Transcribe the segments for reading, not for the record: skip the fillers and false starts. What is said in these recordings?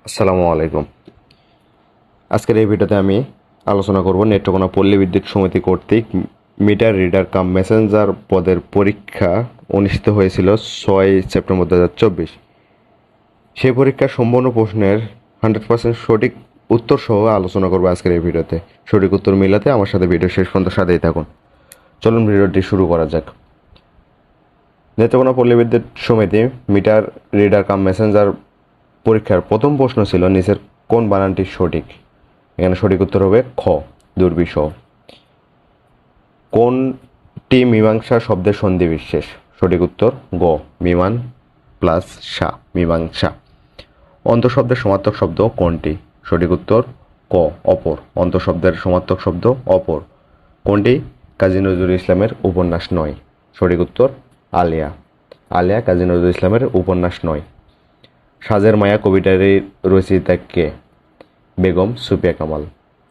আসসালামু আলাইকুম। আজকের এই ভিডিওতে আমি আলোচনা করব নেত্রকোনা পল্লী বিদ্যুৎ সমিতি কর্তৃক মিটার রিডার কাম মেসেঞ্জার পদের পরীক্ষা অনুষ্ঠিত হয়েছিল 6 সেপ্টেম্বর 2024। সেই পরীক্ষার সম্পূর্ণ প্রশ্নের 100% সঠিক উত্তর সহ আলোচনা করবো আজকের এই ভিডিওতে। সঠিক উত্তর মিলাতে আমার সাথে ভিডিও শেষ পর্যন্ত সাথেই থাকুন। চলুন ভিডিওটি শুরু করা যাক। নেত্রকোনা পল্লী বিদ্যুৎ সমিতি মিটার রিডার কাম মেসেঞ্জার পরীক্ষার প্রথম প্রশ্ন ছিল নিচের কোন বানানটি সঠিক। এখানে সঠিক উত্তর হবে খ, দুর্বিষহ। কোনটি মীমাংসা শব্দের সন্ধি বিশেষ? সঠিক উত্তর গ, বিমান প্লাস সা, মীমাংসা। অন্তঃশব্দের সমার্থক শব্দ কোনটি? সঠিক উত্তর ক, অপর। অন্তঃশব্দের সমার্থক শব্দ অপর। কোনটি কাজী নজরুল ইসলামের উপন্যাস নয়? সঠিক উত্তর আলিয়া। আলিয়া কাজী নজরুল ইসলামের উপন্যাস নয়। সাজের মায়া কবিতার রচয়িতা কে? বেগম সুফিয়া কামাল।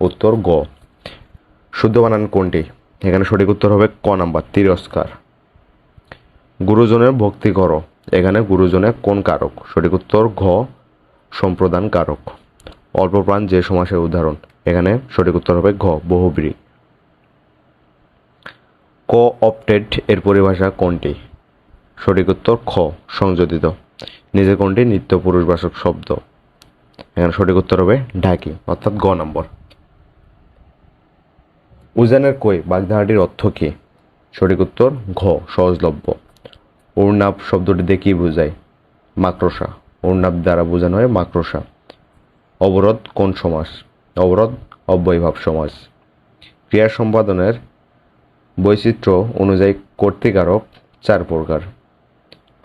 উত্তর গ। শুদ্ধ বানান কোনটি? এখানে সঠিক উত্তর হবে ক নাম্বার, তিরস্কার। গুরুজনের ভক্তি করো, এখানে গুরুজনের কোন কারক? সঠিক উত্তর ঘ, সম্প্রদান কারক। অল্প প্রাণ যে সমাসের উদাহরণ? এখানে সঠিক উত্তর হবে ঘ, বহুব্রী। কো-অপটেড এর পরিভাষা কোনটি? সঠিক উত্তর খ, সংযোজিত। নিজে কোনটি নিত্য পুরুষবাচক শব্দ? এখানে সঠিক উত্তর হবে ঢাকি, অর্থাৎ গ নম্বর। উজানের কই বাগধারাটির অর্থ কী? সঠিক উত্তর ঘ, সহজলভ্য। উর্নাব শব্দটি দিয়ে কী বোঝায়? মাকড়সা। উর্নাব দ্বারা বোঝানো হয় মাকড়সা। অবরোধ কোন সমাস? অবরোধ অব্যয়ভাব সমাস। ক্রিয়া সম্পাদনের বৈচিত্র্য অনুযায়ী কর্তৃকারক 4 প্রকার।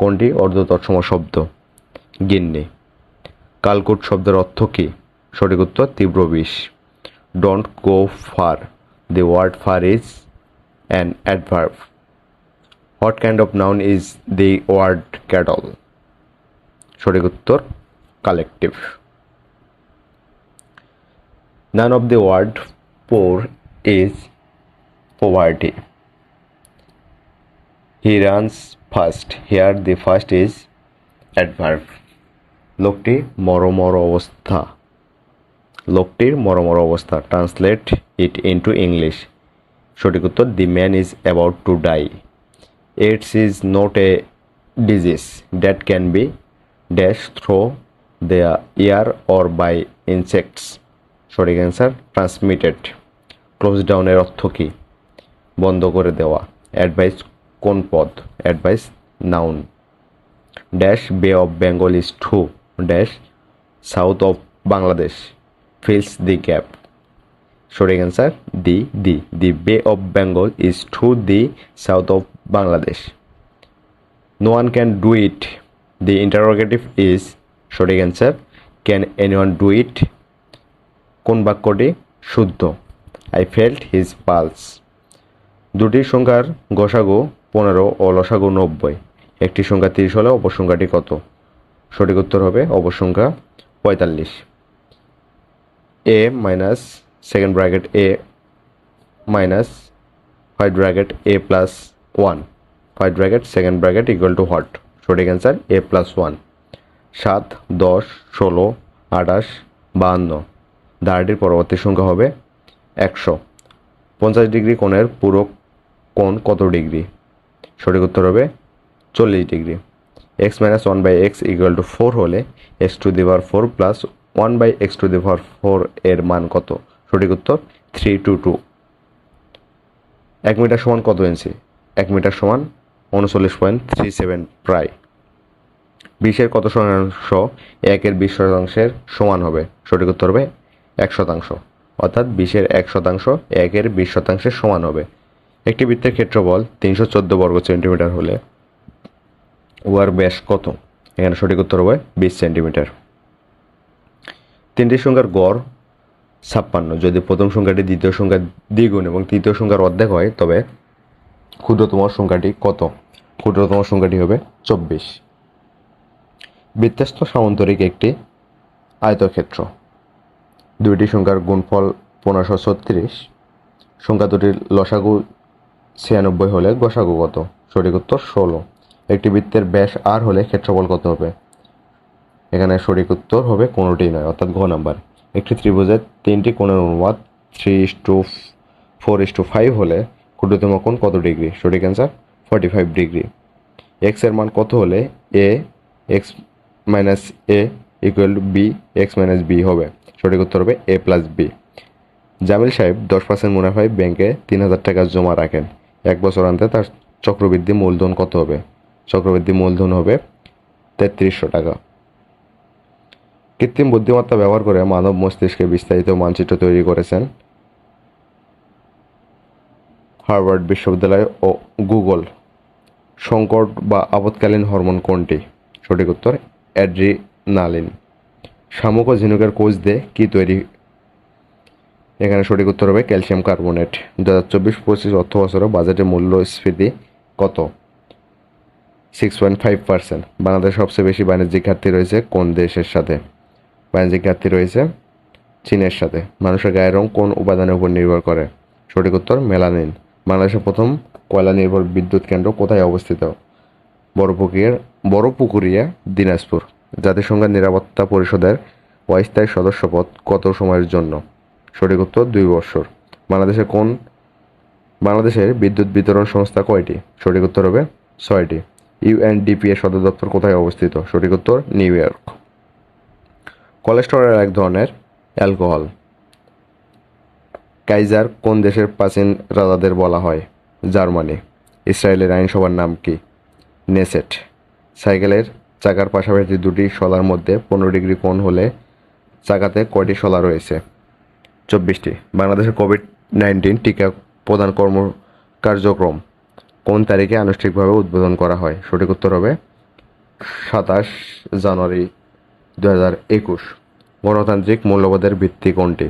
কোনটি অর্ধতৎসম শব্দ? গিন্নি। কালকুট শব্দের অর্থ কী? সঠিক উত্তর তীব্র বিষ। Don't go fur, the word far is an adverb. What kind of noun is the word cattle? সঠিক উত্তর collective. None of the word poor is poverty. He runs fast. Here the first is adverb. লোকটি মরমর অবস্থা। লোকটির মরমর অবস্থা। Translate it into English. সঠিক উত্তর the man is about to die. AIDS is not a disease that can be dash through the air or by insects. সঠিক answer transmitted. Close ডাউনের অর্থ কী? বন্ধ করে দেওয়া। অ্যাডভাইস কোন পদ? Advice noun. Dash bay of Bengal is to dash south of Bangladesh fills the gap. সঠিক answer the bay of Bengal is to the south of Bangladesh. No one can do it, the interrogative is. সঠিক answer can anyone do it. কোন বাক্যটি শুদ্ধ? I felt his pulse. দুটি সংখ্যার গসাগু 15 ও লসাগু 90। একটি সংখ্যা 30 হলে অপর সংখ্যাটি কত? সঠিক উত্তর হবে অপর সংখ্যা 45। a minus second bracket a minus white bracket a plus 1 white bracket second bracket equal to what? সঠিক অ্যান্সার a plus 1। 7, 10, 16, 28, 52। ধারাটির পরবর্তী সংখ্যা হবে 100। 50 ডিগ্রি কোণের পুরো কোণ কত ডিগ্রি? সঠিক উত্তর হবে 40 degree. x minus 1 by x equal to 4 হলে x to the power 4 plus 1 by x to the power 4 এর মান কত? সঠিক উত্তর 322। 1 মিটার সমান কত ইঞ্চি? 1 মিটার সমান 39.37 প্রায়। 20 কত শতাংশ 1 20 শতাংশের সমান হবে? সঠিক উত্তর হবে 1 শতাংশ, অর্থাৎ 20 1 শতাংশ 1 20 শতাংশের সমান হবে। একটি বৃত্তের ক্ষেত্রফল 314 বর্গ সেন্টিমিটার হলে উহার ব্যাস কত? এখানে সঠিক উত্তর হবে 20 সেন্টিমিটার। তিনটি সংখ্যার গড় 56। যদি প্রথম সংখ্যাটি দ্বিতীয় সংখ্যার দ্বিগুণ এবং তৃতীয় সংখ্যার অর্ধেক হয় তবে ক্ষুদ্রতম সংখ্যাটি কত? ক্ষুদ্রতম সংখ্যাটি হবে 24। বৃত্তস্থ সামান্তরিক একটি আয়তক্ষেত্র। দুইটি সংখ্যার গুণফল 1536। সংখ্যা দুটির লসাগু 96 হলে গসাগু কত? সঠিক উত্তর 16। একটি বৃত্তের ব্যাস r হলে ক্ষেত্রফল কত হবে? এখানে সঠিক উত্তর হবে কোনোটি নয়, অর্থাৎ ঘ নাম্বার। একটি ত্রিভুজের 3টি কোণের অনুপাত 3:4:5 হলে ক্ষুদ্রতম কোণ কত ডিগ্রি? সঠিক অ্যান্সার 45 ডিগ্রি। এক্স এর মান কত হলে A X minus A equal to B X minus B হবে? সঠিক উত্তর হবে এ প্লাস বি। জামিল সাহেব 10% মুনাফায় ব্যাংকে 3,000 টাকা জমা রাখেন। 1 বছর অন্তে তার চক্রবৃদ্ধি মূলধন কত হবে? চক্রবৃদ্ধি মূলধন হবে 3300 টাকা। কৃত্রিম বুদ্ধিমত্তা ব্যবহার করে মানব মস্তিষ্কে বিস্তারিত মানচিত্র তৈরি করেছেন হার্ভার্ড বিশ্ববিদ্যালয় ও গুগল। সংকট বা আপৎকালীন হরমোন কোনটি? সঠিক উত্তর অ্যাড্রিনালিন। শামুক ও ঝিনুকের কোষ দিয়ে কি তৈরি? এখানে সঠিক উত্তর হবে ক্যালসিয়াম কার্বনেট। 2024-25 অর্থ বছরে বাজেটের মূল্যস্ফীতি কত? 6.5%। বাংলাদেশের সবচেয়ে বেশি বাণিজ্যিক ঘাটতি রয়েছে কোন দেশের সাথে? বাণিজ্যিক ঘাটতি রয়েছে চীনের সাথে। মানুষের গায়ের রং কোন উপাদানের উপর নির্ভর করে? সঠিক উত্তর মেলানিন। বাংলাদেশের প্রথম কয়লা নির্ভর বিদ্যুৎ কেন্দ্র কোথায় অবস্থিত? বড়পুকুরিয়া, দিনাজপুর। জাতিসংঘের নিরাপত্তা পরিষদের অস্থায়ী সদস্যপদ কত সময়ের জন্য? সঠিক উত্তর 2 বছর। বাংলাদেশের বিদ্যুৎ বিতরণ সংস্থা কয়টি? সঠিক উত্তর হবে 6টি। ইউএনডিপি এর সদর দপ্তর কোথায় অবস্থিত? সঠিক উত্তর নিউ ইয়র্ক। কোলেস্টেরল এক ধরনের অ্যালকোহল। কাইজার কোন দেশের প্রাচীন রাজাদের বলা হয়? জার্মানি। ইসরায়েলের আইনসভার নাম কি? নেসেট। সাইকেলের চাকার পাশাপাশি দুটি শলার মধ্যে 15 ডিগ্রি কোণ হলে চাকাতে কয়টি শলা রয়েছে? 24টি। বাংলাদেশের কোভিড-19 টিকা প্রদান কার্যক্রম কোন তারিখে আনুষ্ঠানিকভাবে উদ্বোধন করা হয়? সঠিক উত্তর হবে 27 জানুয়ারি 2021। গণতান্ত্রিক মূল্যবোধের ভিত্তি কোনটি?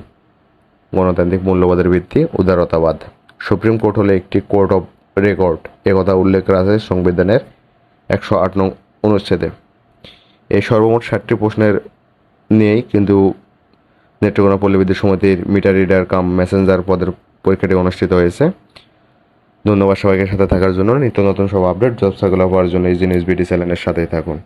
গণতান্ত্রিক মূল্যবোধের ভিত্তি উদারতাবাদ। সুপ্রিম কোর্ট হলো একটি কোর্ট অফ রেকর্ড, একথা উল্লেখ আছে সংবিধানের 108 নং অনুচ্ছেদে। এই সর্বমোট 60টি প্রশ্নের নিয়েই কিন্তু নেত্রকোনা পল্লীবিদ্যুৎ সমিতির মিটার রিডার কাম মেসেঞ্জার পদের পরীক্ষাটি অনুষ্ঠিত হয়েছে। ধন্যবাদ সবাইকে সাথে থাকার জন্য। নিত্য নতুন সব আপডেট জব সার্কুলার পাওয়ার জন্য এই জিনিস বিডি চ্যানেলের সাথেই থাকুন।